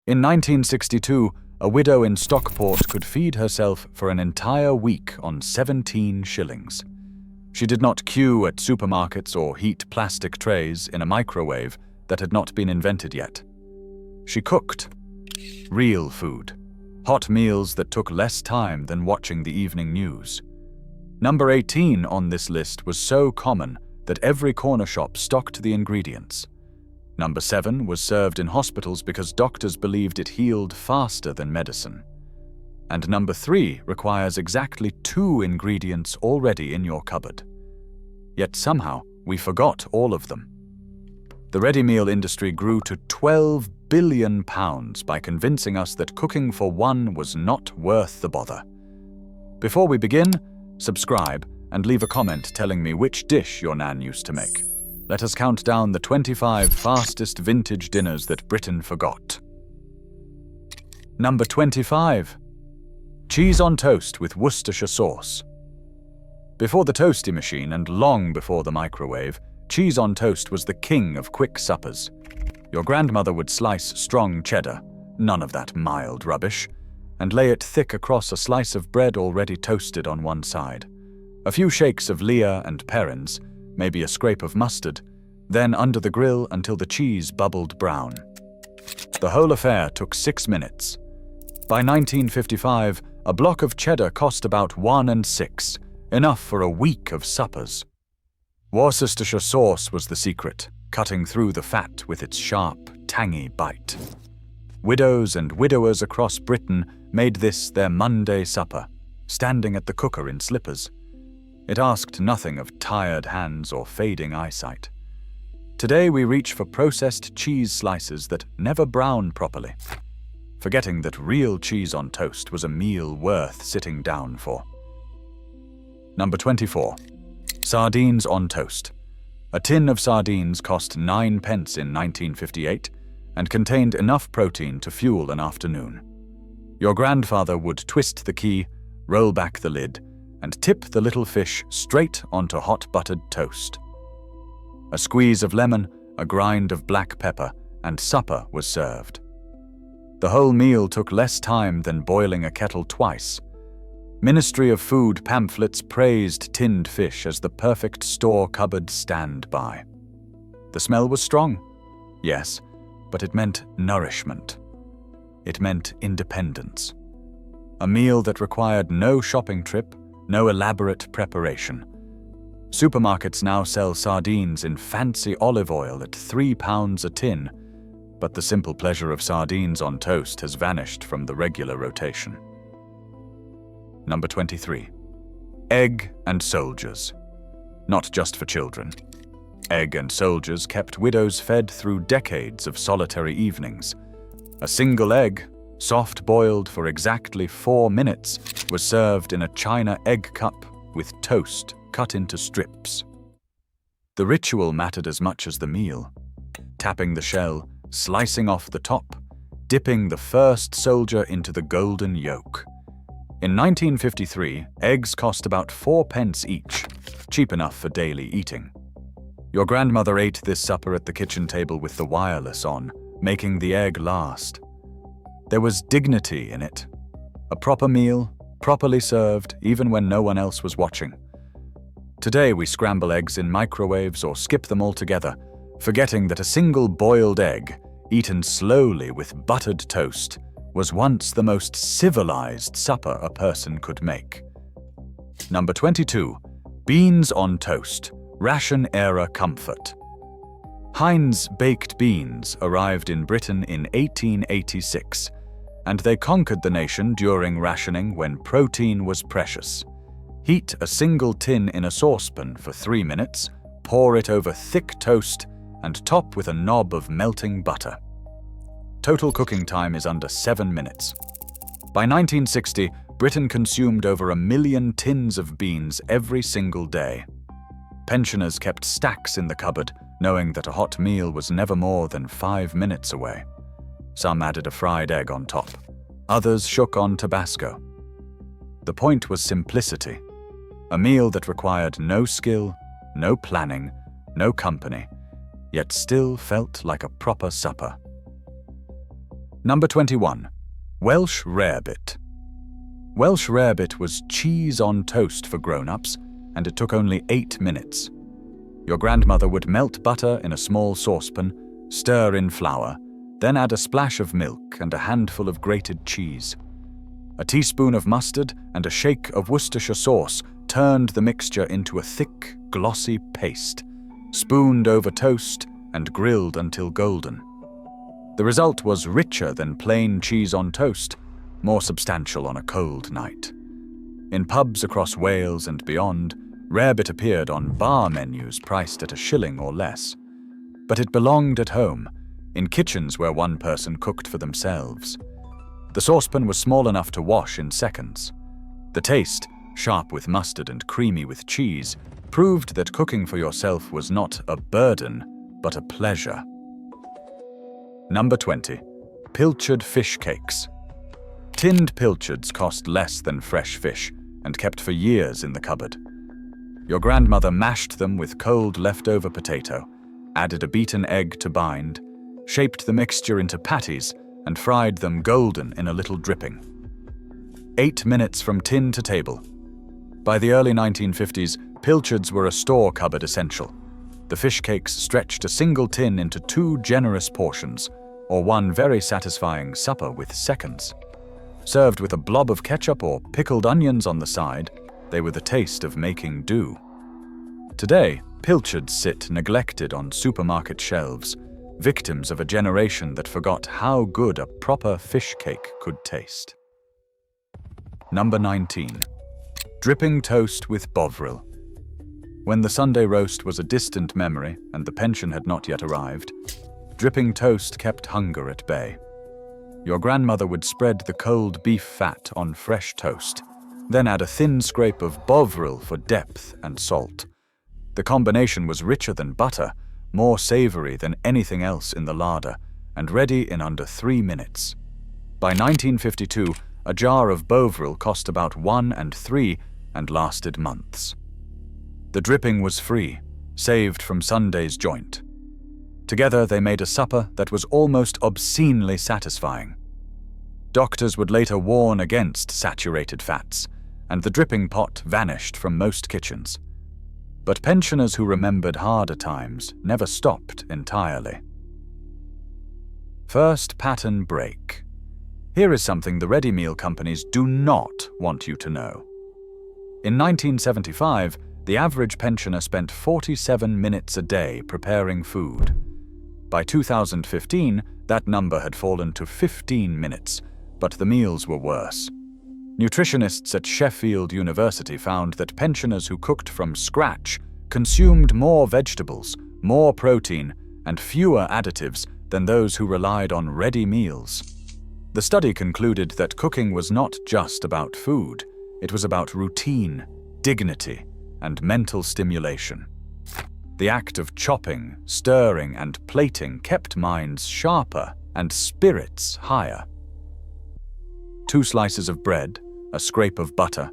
In 1962, a widow in Stockport could feed herself for an entire week on 17 shillings. She did not queue at supermarkets or heat plastic trays in a microwave that had not been invented yet. She cooked real food, hot meals that took less time than watching the evening news. Number 18 on this list was so common that every corner shop stocked the ingredients. Number 7 was served in hospitals because doctors believed it healed faster than medicine. And number 3 requires exactly 2 ingredients already in your cupboard. Yet somehow we forgot all of them. The ready meal industry grew to £12 billion by convincing us that cooking for one was not worth the bother. Before we begin, subscribe and leave a comment telling me which dish your nan used to make. Let us count down the 25 fastest vintage dinners that Britain forgot. Number 25. Cheese on toast with Worcestershire sauce. Before the toasty machine and long before the microwave, cheese on toast was the king of quick suppers. Your grandmother would slice strong cheddar, none of that mild rubbish, and lay it thick across a slice of bread already toasted on one side. A few shakes of Lear and Perrins, maybe a scrape of mustard, then under the grill until the cheese bubbled brown. The whole affair took 6 minutes. By 1955, a block of cheddar cost about 1 6, enough for a week of suppers. Worcestershire sauce was the secret, cutting through the fat with its sharp, tangy bite. Widows and widowers across Britain made this their Monday supper, standing at the cooker in slippers. It asked nothing of tired hands or fading eyesight. Today we reach for processed cheese slices that never brown properly, forgetting that real cheese on toast was a meal worth sitting down for. Number 24. Sardines on toast. A tin of sardines cost 9 pence in 1958 and contained enough protein to fuel an afternoon. Your grandfather would twist the key, roll back the lid, and tip the little fish straight onto hot buttered toast. A squeeze of lemon, a grind of black pepper, and supper was served. The whole meal took less time than boiling a kettle twice. Ministry of Food pamphlets praised tinned fish as the perfect store cupboard standby. The smell was strong, yes, but it meant nourishment. It meant independence. A meal that required no shopping trip, no elaborate preparation. Supermarkets now sell sardines in fancy olive oil at £3 a tin, but the simple pleasure of sardines on toast has vanished from the regular rotation. Number 23. Egg and soldiers. Not just for children. Egg and soldiers kept widows fed through decades of solitary evenings. A single egg, soft-boiled for exactly 4 minutes, was served in a china egg cup with toast cut into strips. The ritual mattered as much as the meal. Tapping the shell, slicing off the top, dipping the first soldier into the golden yolk. In 1953, eggs cost about 4 pence each, cheap enough for daily eating. Your grandmother ate this supper at the kitchen table with the wireless on, making the egg last. There was dignity in it. A proper meal, properly served, even when no one else was watching. Today we scramble eggs in microwaves or skip them altogether, forgetting that a single boiled egg, eaten slowly with buttered toast, was once the most civilized supper a person could make. Number 22. Beans on toast. Ration-era comfort. Heinz baked beans arrived in Britain in 1886, and they conquered the nation during rationing when protein was precious. Heat a single tin in a saucepan for 3 minutes, pour it over thick toast, and top with a knob of melting butter. Total cooking time is under 7 minutes. By 1960, Britain consumed over 1 million tins of beans every single day. Pensioners kept stacks in the cupboard, knowing that a hot meal was never more than 5 minutes away. Some added a fried egg on top. Others shook on Tabasco. The point was simplicity. A meal that required no skill, no planning, no company, yet still felt like a proper supper. Number 21. Welsh Rarebit. Welsh Rarebit was cheese on toast for grown-ups, and it took only 8 minutes. Your grandmother would melt butter in a small saucepan, stir in flour, then add a splash of milk and a handful of grated cheese. A teaspoon of mustard and a shake of Worcestershire sauce turned the mixture into a thick, glossy paste, spooned over toast and grilled until golden. The result was richer than plain cheese on toast, more substantial on a cold night. In pubs across Wales and beyond, Rarebit appeared on bar menus priced at £1 or less. But it belonged at home, in kitchens where one person cooked for themselves. The saucepan was small enough to wash in seconds. The taste, sharp with mustard and creamy with cheese, proved that cooking for yourself was not a burden, but a pleasure. Number 20. Pilchard fish cakes. Tinned pilchards cost less than fresh fish and kept for years in the cupboard. Your grandmother mashed them with cold leftover potato, added a beaten egg to bind, shaped the mixture into patties, and fried them golden in a little dripping. 8 minutes from tin to table. By the early 1950s, pilchards were a store cupboard essential. The fish cakes stretched a single tin into 2 generous portions, or one very satisfying supper with seconds. Served with a blob of ketchup or pickled onions on the side, they were the taste of making do. Today, pilchards sit neglected on supermarket shelves, victims of a generation that forgot how good a proper fish cake could taste. Number 19. Dripping toast with Bovril. When the Sunday roast was a distant memory and the pension had not yet arrived, dripping toast kept hunger at bay. Your grandmother would spread the cold beef fat on fresh toast, then add a thin scrape of Bovril for depth and salt. The combination was richer than butter, more savory than anything else in the larder, and ready in under 3 minutes. By 1952, a jar of Bovril cost about 1 and 3 and lasted months. The dripping was free, saved from Sunday's joint. Together they made a supper that was almost obscenely satisfying. Doctors would later warn against saturated fats, and the dripping pot vanished from most kitchens. But pensioners who remembered harder times never stopped entirely. First pattern break. Here is something the ready meal companies do not want you to know. In 1975, the average pensioner spent 47 minutes a day preparing food. By 2015, that number had fallen to 15 minutes, but the meals were worse. Nutritionists at Sheffield University found that pensioners who cooked from scratch consumed more vegetables, more protein, and fewer additives than those who relied on ready meals. The study concluded that cooking was not just about food, it was about routine, dignity, and mental stimulation. The act of chopping, stirring, and plating kept minds sharper and spirits higher. 2 slices of bread, a scrape of butter,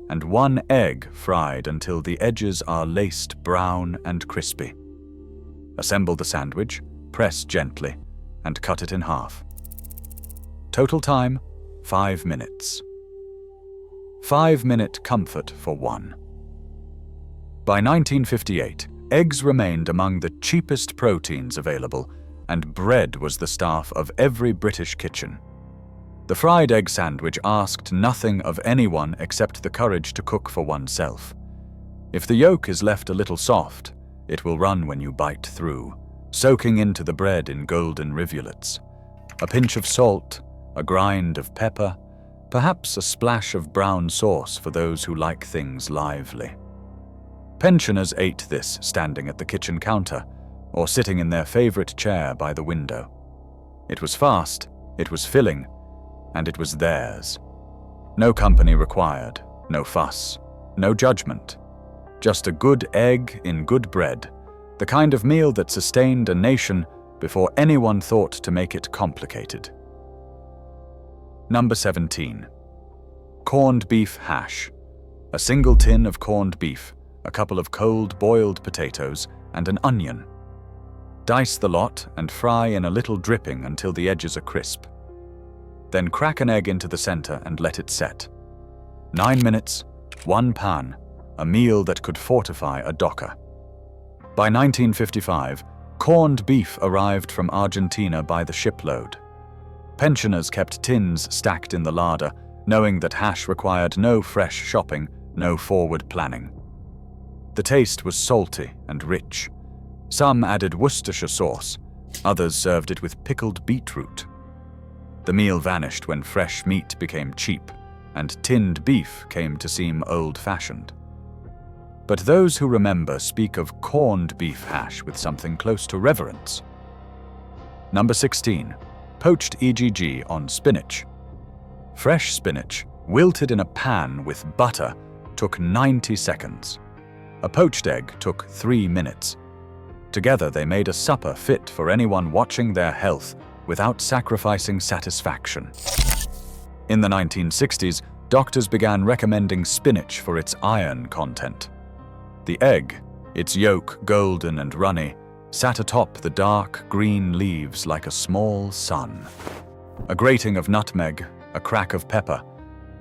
and 1 egg fried until the edges are laced brown and crispy. Assemble the sandwich, press gently, and cut it in half. Total time, 5 minutes. 5-minute comfort for one. By 1958, eggs remained among the cheapest proteins available, and bread was the staff of every British kitchen. The fried egg sandwich asked nothing of anyone except the courage to cook for oneself. If the yolk is left a little soft, it will run when you bite through, soaking into the bread in golden rivulets. A pinch of salt, a grind of pepper, perhaps a splash of brown sauce for those who like things lively. Pensioners ate this standing at the kitchen counter or sitting in their favorite chair by the window. It was fast, it was filling, and it was theirs. No company required, no fuss, no judgment. Just a good egg in good bread, the kind of meal that sustained a nation before anyone thought to make it complicated. Number 17. Corned beef hash. A single tin of corned beef, a couple of cold boiled potatoes, and an onion. Dice the lot and fry in a little dripping until the edges are crisp. Then crack an egg into the center and let it set. 9 minutes, 1 pan, a meal that could fortify a docker. By 1955, corned beef arrived from Argentina by the shipload. Pensioners kept tins stacked in the larder, knowing that hash required no fresh shopping, no forward planning. The taste was salty and rich. Some added Worcestershire sauce, others served it with pickled beetroot. The meal vanished when fresh meat became cheap, and tinned beef came to seem old-fashioned. But those who remember speak of corned beef hash with something close to reverence. Number 16. Poached EGG on spinach. Fresh spinach, wilted in a pan with butter, took 90 seconds. A poached egg took 3 minutes. Together they made a supper fit for anyone watching their health without sacrificing satisfaction. In the 1960s, doctors began recommending spinach for its iron content. The egg, its yolk golden and runny, sat atop the dark green leaves like a small sun. A grating of nutmeg, a crack of pepper,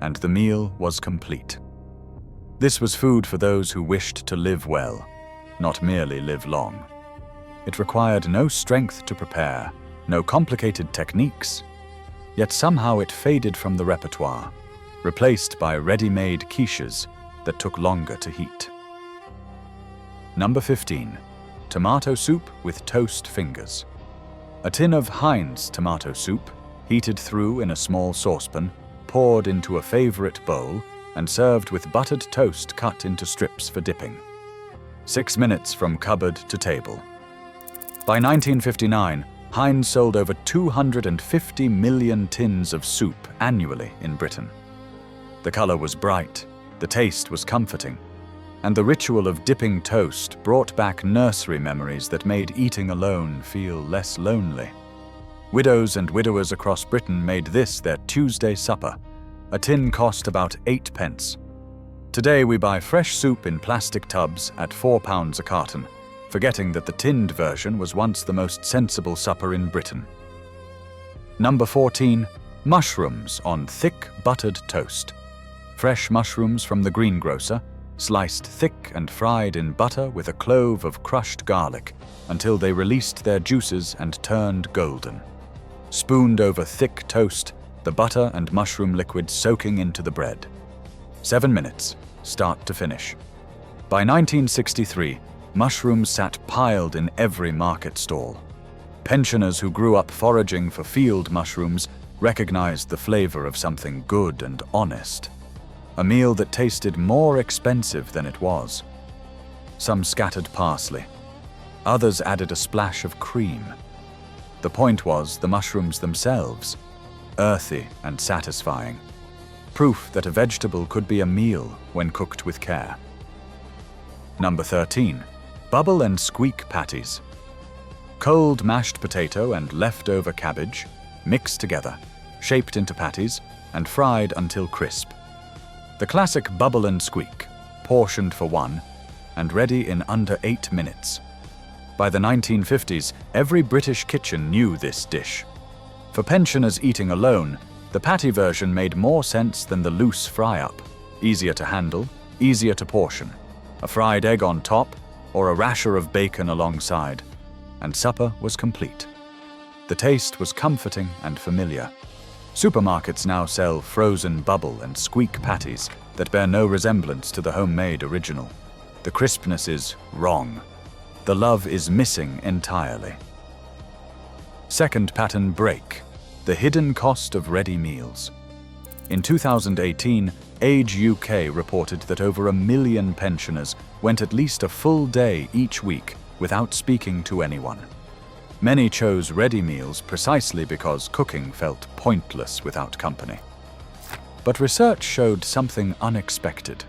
and the meal was complete. This was food for those who wished to live well, not merely live long. It required no strength to prepare, no complicated techniques, yet somehow it faded from the repertoire, replaced by ready-made quiches that took longer to heat. Number 15. Tomato soup with toast fingers. A tin of Heinz tomato soup, heated through in a small saucepan, poured into a favorite bowl, and served with buttered toast cut into strips for dipping. 6 minutes from cupboard to table. By 1959, Heinz sold over 250 million tins of soup annually in Britain. The color was bright, the taste was comforting, and the ritual of dipping toast brought back nursery memories that made eating alone feel less lonely. Widows and widowers across Britain made this their Tuesday supper. A tin cost about 8 pence. Today we buy fresh soup in plastic tubs at £4 a carton, forgetting that the tinned version was once the most sensible supper in Britain. Number 14. Mushrooms on thick buttered toast. Fresh mushrooms from the greengrocer, sliced thick and fried in butter with a clove of crushed garlic until they released their juices and turned golden. Spooned over thick toast, the butter and mushroom liquid soaking into the bread. 7 minutes, start to finish. By 1963, mushrooms sat piled in every market stall. Pensioners who grew up foraging for field mushrooms recognized the flavor of something good and honest. A meal that tasted more expensive than it was. Some scattered parsley. Others added a splash of cream. The point was the mushrooms themselves, earthy and satisfying. Proof that a vegetable could be a meal when cooked with care. Number 13. Bubble and squeak patties. Cold mashed potato and leftover cabbage, mixed together, shaped into patties, and fried until crisp. The classic bubble and squeak, portioned for one, and ready in under 8 minutes. By the 1950s, every British kitchen knew this dish. For pensioners eating alone, the patty version made more sense than the loose fry-up. Easier to handle, easier to portion. A fried egg on top, or a rasher of bacon alongside, and supper was complete. The taste was comforting and familiar. Supermarkets now sell frozen bubble and squeak patties that bear no resemblance to the homemade original. The crispness is wrong. The love is missing entirely. Second pattern break. The hidden cost of ready meals. In 2018, Age UK reported that over 1 million pensioners went at least a full day each week without speaking to anyone. Many chose ready meals precisely because cooking felt pointless without company. But research showed something unexpected.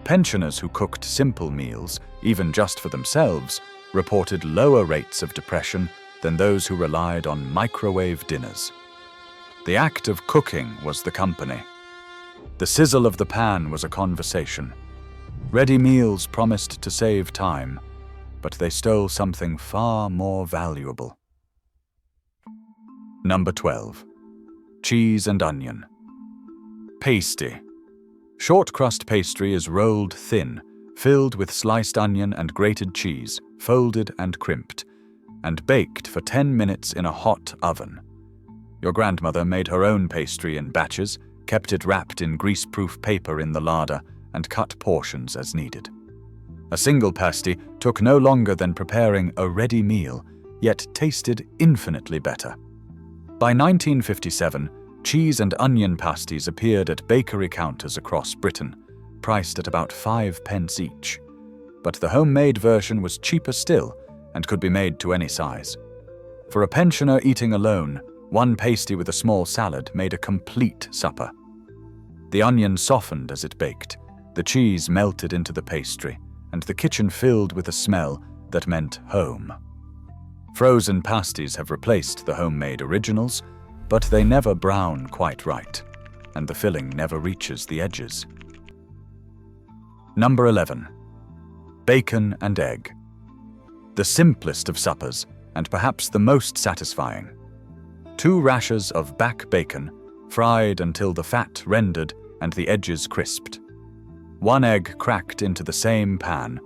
Pensioners who cooked simple meals, even just for themselves, reported lower rates of depression than those who relied on microwave dinners. The act of cooking was the company. The sizzle of the pan was a conversation. Ready meals promised to save time, but they stole something far more valuable. Number 12. cheese and onion. Pasty. Short crust pastry is rolled thin, filled with sliced onion and grated cheese, folded and crimped, and baked for 10 minutes in a hot oven. Your grandmother made her own pastry in batches, kept it wrapped in grease-proof paper in the larder, and cut portions as needed. A single pasty took no longer than preparing a ready meal, yet tasted infinitely better. By 1957, cheese and onion pasties appeared at bakery counters across Britain, priced at about 5 pence each. But the homemade version was cheaper still and could be made to any size. For a pensioner eating alone, one pasty with a small salad made a complete supper. The onion softened as it baked, the cheese melted into the pastry, and the kitchen filled with a smell that meant home. Frozen pasties have replaced the homemade originals, but they never brown quite right, and the filling never reaches the edges. Number 11. Bacon and egg. The simplest of suppers, and perhaps the most satisfying. 2 rashers of back bacon, fried until the fat rendered and the edges crisped. 1 egg cracked into the same pan,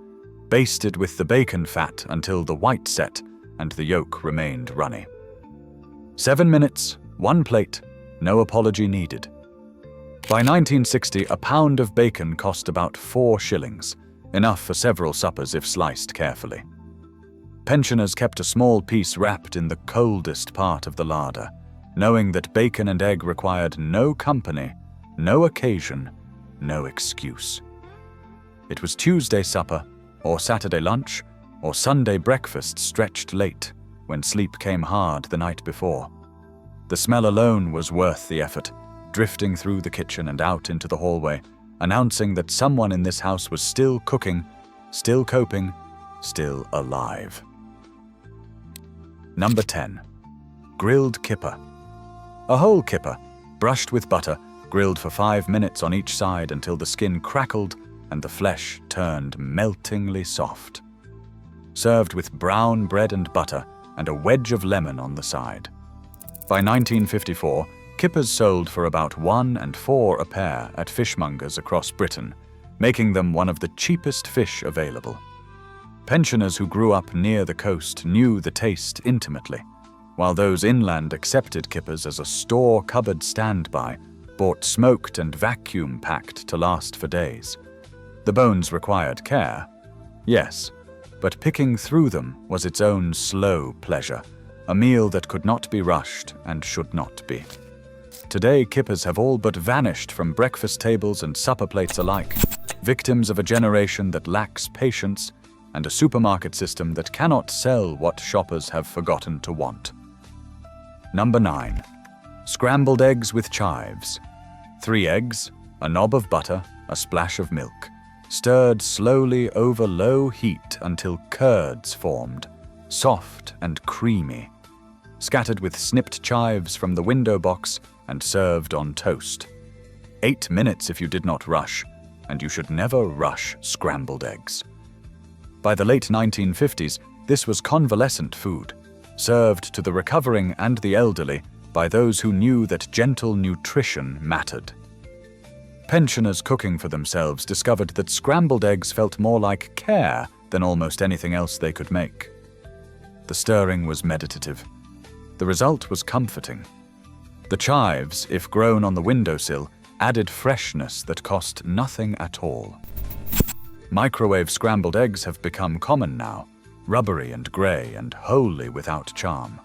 basted with the bacon fat until the white set and the yolk remained runny. 7 minutes, 1 plate, no apology needed. By 1960, a pound of bacon cost about 4 shillings, enough for several suppers if sliced carefully. Pensioners kept a small piece wrapped in the coldest part of the larder, knowing that bacon and egg required no company, no occasion, no excuse. It was Tuesday supper, or Saturday lunch, or Sunday breakfast stretched late, when sleep came hard the night before. The smell alone was worth the effort, drifting through the kitchen and out into the hallway, announcing that someone in this house was still cooking, still coping, still alive. Number 10. Grilled kipper. A whole kipper, brushed with butter, grilled for 5 minutes on each side until the skin crackled and the flesh turned meltingly soft. Served with brown bread and butter and a wedge of lemon on the side. By 1954, kippers sold for about 1 and 4 a pair at fishmongers across Britain, making them one of the cheapest fish available. Pensioners who grew up near the coast knew the taste intimately, while those inland accepted kippers as a store cupboard standby, bought smoked and vacuum-packed to last for days. The bones required care, yes, but picking through them was its own slow pleasure, a meal that could not be rushed and should not be. Today, kippers have all but vanished from breakfast tables and supper plates alike, victims of a generation that lacks patience and a supermarket system that cannot sell what shoppers have forgotten to want. Number 9. Scrambled eggs with chives. 3 eggs, a knob of butter, a splash of milk, stirred slowly over low heat until curds formed, soft and creamy, scattered with snipped chives from the window box and served on toast. 8 minutes if you did not rush, and you should never rush scrambled eggs. By the late 1950s, this was convalescent food, served to the recovering and the elderly by those who knew that gentle nutrition mattered. Pensioners cooking for themselves discovered that scrambled eggs felt more like care than almost anything else they could make. The stirring was meditative. The result was comforting. The chives, if grown on the windowsill, added freshness that cost nothing at all. Microwave scrambled eggs have become common now, rubbery and grey and wholly without charm.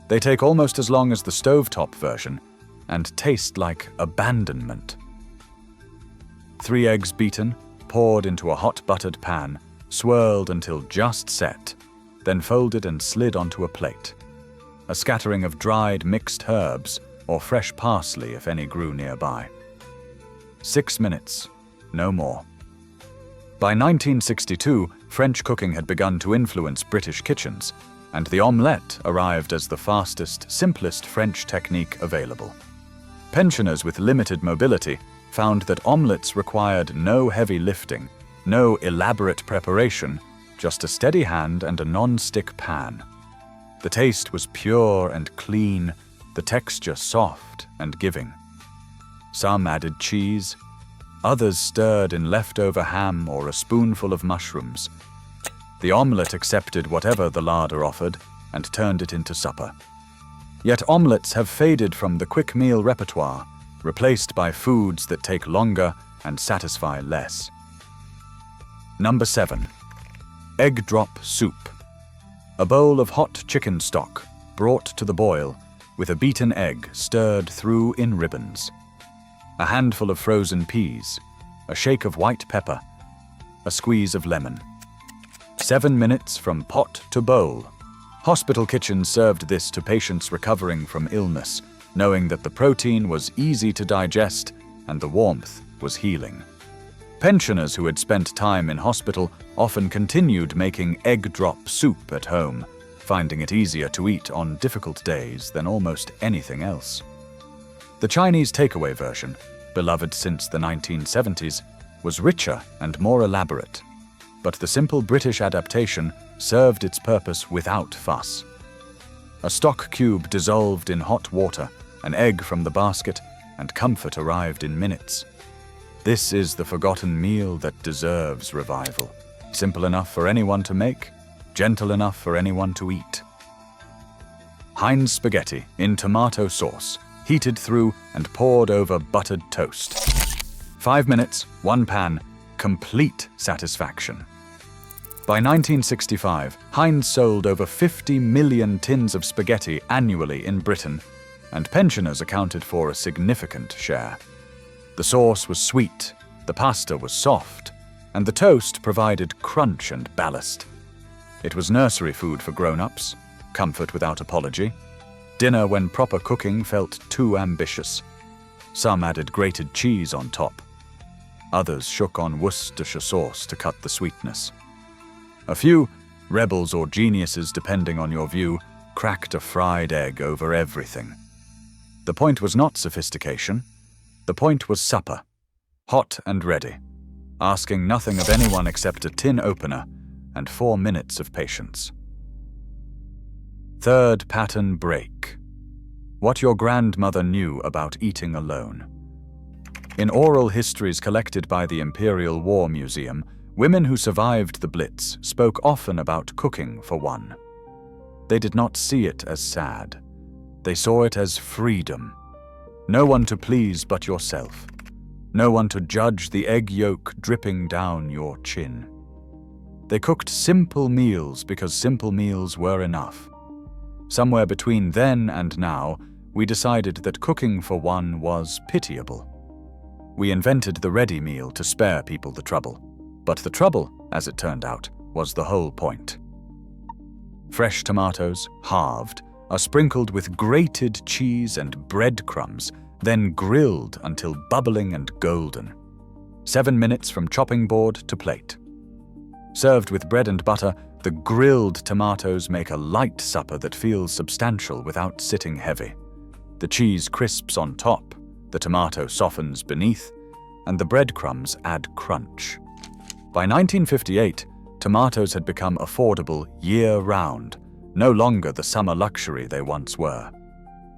They take almost as long as the stovetop version and taste like abandonment. 3 eggs beaten, poured into a hot buttered pan, swirled until just set, then folded and slid onto a plate. A scattering of dried mixed herbs or fresh parsley if any grew nearby. 6 minutes, no more. By 1962, French cooking had begun to influence British kitchens, and the omelette arrived as the fastest, simplest French technique available. Pensioners with limited mobility found that omelettes required no heavy lifting, no elaborate preparation, just a steady hand and a non-stick pan. The taste was pure and clean, the texture soft and giving. Some added cheese, others stirred in leftover ham or a spoonful of mushrooms. The omelette accepted whatever the larder offered and turned it into supper. Yet omelettes have faded from the quick meal repertoire, replaced by foods that take longer and satisfy less. Number 7. Egg drop soup. A bowl of hot chicken stock, brought to the boil, with a beaten egg stirred through in ribbons. A handful of frozen peas, a shake of white pepper, a squeeze of lemon. 7 minutes from pot to bowl. Hospital kitchens served this to patients recovering from illness, knowing that the protein was easy to digest and the warmth was healing. Pensioners who had spent time in hospital often continued making egg drop soup at home, finding it easier to eat on difficult days than almost anything else. The Chinese takeaway version, beloved since the 1970s, was richer and more elaborate, but the simple British adaptation served its purpose without fuss. A stock cube dissolved in hot water, an egg from the basket, and comfort arrived in minutes. This is the forgotten meal that deserves revival. Simple enough for anyone to make, gentle enough for anyone to eat. Heinz spaghetti in tomato sauce, heated through and poured over buttered toast. 5 minutes, 1 pan, complete satisfaction. By 1965, Heinz sold over 50 million tins of spaghetti annually in Britain, and pensioners accounted for a significant share. The sauce was sweet, the pasta was soft, and the toast provided crunch and ballast. It was nursery food for grown-ups, comfort without apology, dinner when proper cooking felt too ambitious. Some added grated cheese on top. Others shook on Worcestershire sauce to cut the sweetness. A few, rebels or geniuses depending on your view, cracked a fried egg over everything. The point was not sophistication. The point was supper, hot and ready, asking nothing of anyone except a tin opener and 4 minutes of patience. Third pattern break. What your grandmother knew about eating alone. In oral histories collected by the Imperial War Museum, women who survived the Blitz spoke often about cooking for one. They did not see it as sad. They saw it as freedom. No one to please but yourself. No one to judge the egg yolk dripping down your chin. They cooked simple meals because simple meals were enough. Somewhere between then and now, we decided that cooking for one was pitiable. We invented the ready meal to spare people the trouble. But the trouble, as it turned out, was the whole point. Fresh tomatoes, halved, are sprinkled with grated cheese and breadcrumbs, then grilled until bubbling and golden. 7 minutes from chopping board to plate. Served with bread and butter, the grilled tomatoes make a light supper that feels substantial without sitting heavy. The cheese crisps on top, the tomato softens beneath, and the breadcrumbs add crunch. By 1958, tomatoes had become affordable year-round, no longer the summer luxury they once were.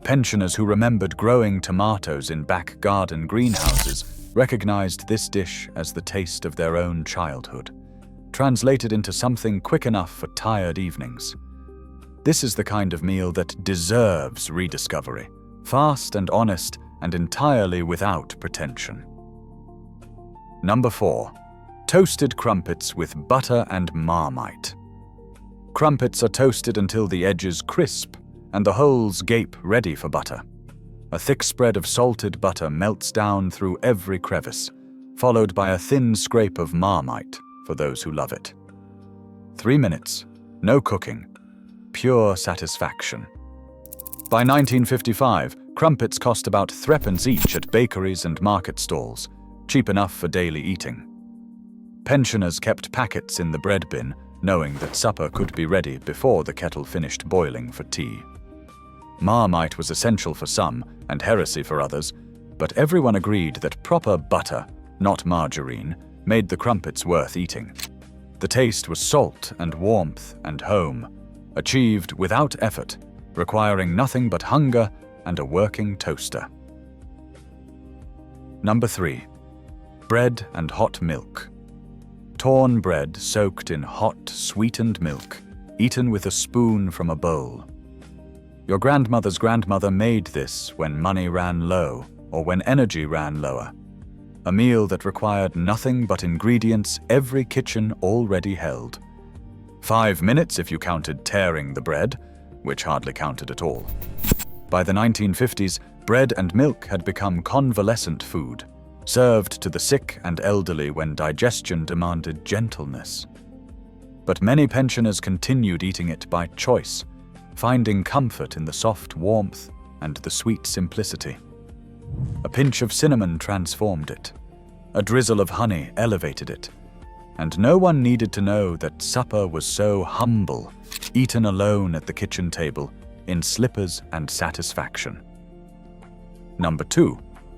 Pensioners who remembered growing tomatoes in back garden greenhouses recognized this dish as the taste of their own childhood, translated into something quick enough for tired evenings. This is the kind of meal that deserves rediscovery, fast and honest and entirely without pretension. Number 4. Toasted crumpets with butter and Marmite. Crumpets are toasted until the edges crisp and the holes gape ready for butter. A thick spread of salted butter melts down through every crevice, followed by a thin scrape of Marmite for those who love it. 3 minutes, no cooking, pure satisfaction. By 1955, crumpets cost about 3p each at bakeries and market stalls, cheap enough for daily eating. Pensioners kept packets in the bread bin, knowing that supper could be ready before the kettle finished boiling for tea. Marmite was essential for some and heresy for others, but everyone agreed that proper butter, not margarine, made the crumpets worth eating. The taste was salt and warmth and home, achieved without effort, requiring nothing but hunger, and a working toaster. Number 3. Bread and hot milk. Torn bread soaked in hot, sweetened milk, eaten with a spoon from a bowl. Your grandmother's grandmother made this when money ran low or when energy ran lower. A meal that required nothing but ingredients every kitchen already held. 5 minutes if you counted tearing the bread, which hardly counted at all. By the 1950s, bread and milk had become convalescent food, served to the sick and elderly when digestion demanded gentleness. But many pensioners continued eating it by choice, finding comfort in the soft warmth and the sweet simplicity. A pinch of cinnamon transformed it. A drizzle of honey elevated it. And no one needed to know that supper was so humble, eaten alone at the kitchen table, in slippers and satisfaction. Number 2.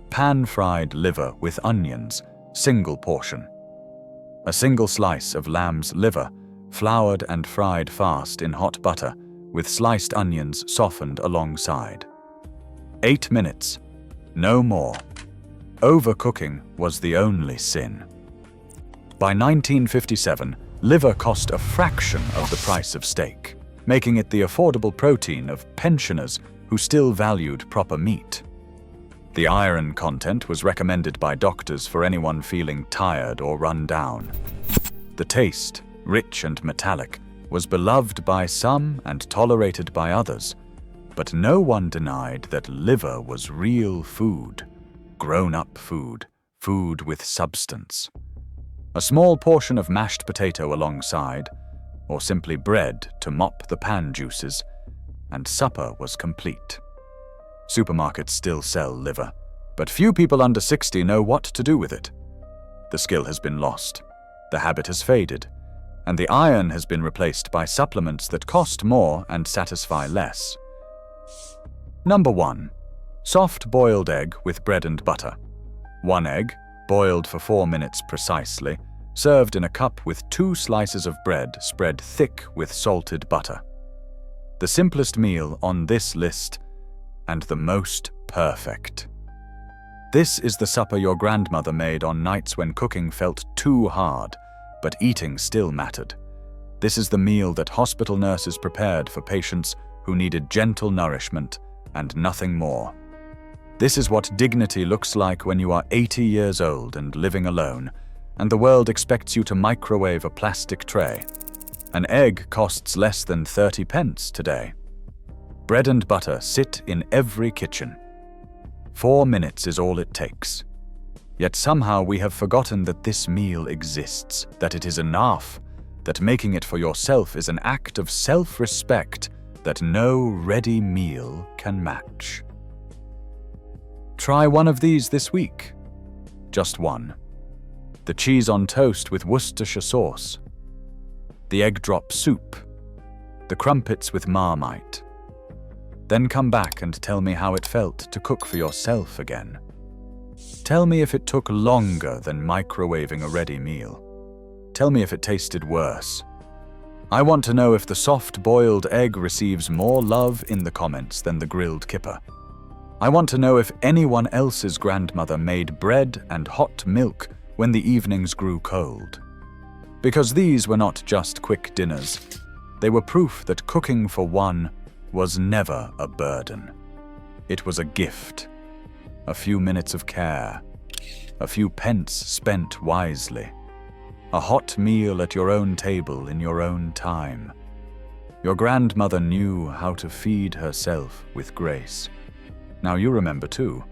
Pan-fried liver with onions, single portion. A single slice of lamb's liver, floured and fried fast in hot butter, with sliced onions softened alongside. 8 minutes, no more. Overcooking was the only sin. By 1957, liver cost a fraction of the price of steak, making it the affordable protein of pensioners who still valued proper meat. The iron content was recommended by doctors for anyone feeling tired or run down. The taste, rich and metallic, was beloved by some and tolerated by others, but no one denied that liver was real food, grown-up food, food with substance. A small portion of mashed potato alongside, or simply bread to mop the pan juices, and supper was complete. Supermarkets still sell liver, but few people under 60 know what to do with it. The skill has been lost, the habit has faded, and the iron has been replaced by supplements that cost more and satisfy less. Number 1. Soft boiled egg with bread and butter. 1 egg, boiled for 4 minutes precisely, served in a cup with 2 slices of bread spread thick with salted butter. The simplest meal on this list, and the most perfect. This is the supper your grandmother made on nights when cooking felt too hard, but eating still mattered. This is the meal that hospital nurses prepared for patients who needed gentle nourishment and nothing more. This is what dignity looks like when you are 80 years old and living alone, and the world expects you to microwave a plastic tray. An egg costs less than 30 pence today. Bread and butter sit in every kitchen. 4 minutes is all it takes. Yet somehow we have forgotten that this meal exists, that it is enough, that making it for yourself is an act of self-respect that no ready meal can match. Try one of these this week. Just one. The cheese on toast with Worcestershire sauce. The egg drop soup. The crumpets with Marmite. Then come back and tell me how it felt to cook for yourself again. Tell me if it took longer than microwaving a ready meal. Tell me if it tasted worse. I want to know if the soft-boiled egg receives more love in the comments than the grilled kipper. I want to know if anyone else's grandmother made bread and hot milk when the evenings grew cold. Because these were not just quick dinners. They were proof that cooking for one was never a burden. It was a gift. A few minutes of care. A few pence spent wisely. A hot meal at your own table in your own time. Your grandmother knew how to feed herself with grace. Now you remember too.